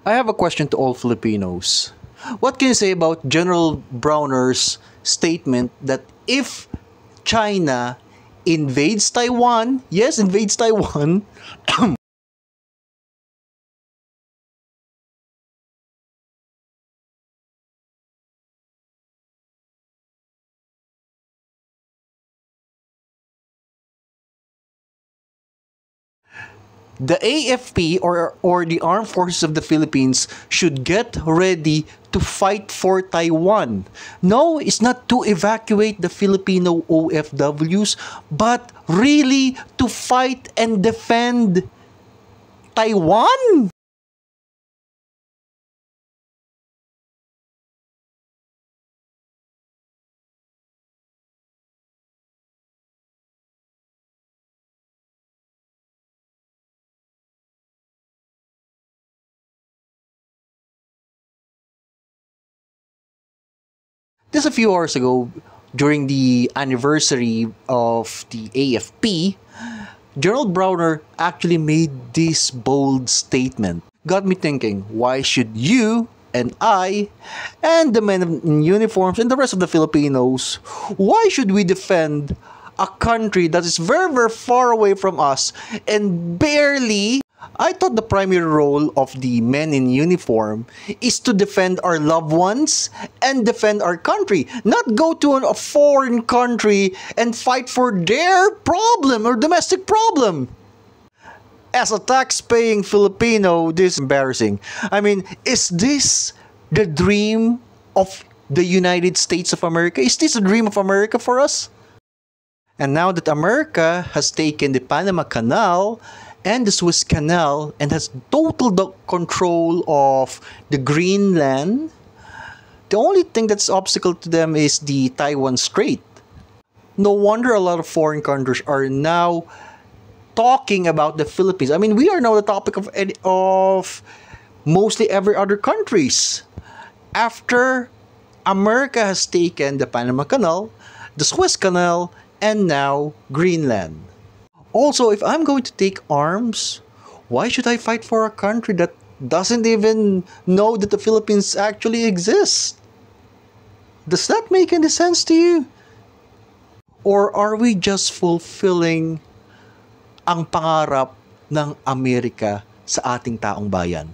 I have a question to all Filipinos. What can you say about General Browner's statement that if China invades Taiwan, yes, invades Taiwan, the AFP or the Armed Forces of the Philippines should get ready to fight for Taiwan. No, it's not to evacuate the Filipino OFWs, but really to fight and defend Taiwan. Just a few hours ago, during the anniversary of the AFP, Gerald Browner actually made this bold statement. Got me thinking, why should you and I and the men in uniforms and the rest of the Filipinos, why should we defend a country that is very, very far away from us and barely. I thought the primary role of the men in uniform is to defend our loved ones and defend our country, not go to a foreign country and fight for their problem or domestic problem. As a tax-paying Filipino, this is embarrassing. I mean, is this the dream of the United States of America? Is this a dream of America for us? And now that America has taken the Panama Canal and the Suez Canal and has total control of the Greenland, the only thing that's obstacle to them is the Taiwan Strait. No wonder a lot of foreign countries are now talking about the Philippines. I mean, we are now the topic of mostly every other countries. After America has taken the Panama Canal, the Suez Canal, and now Greenland. Also, if I'm going to take arms, why should I fight for a country that doesn't even know that the Philippines actually exists? Does that make any sense to you? Or are we just fulfilling ang pangarap ng Amerika sa ating taong bayan?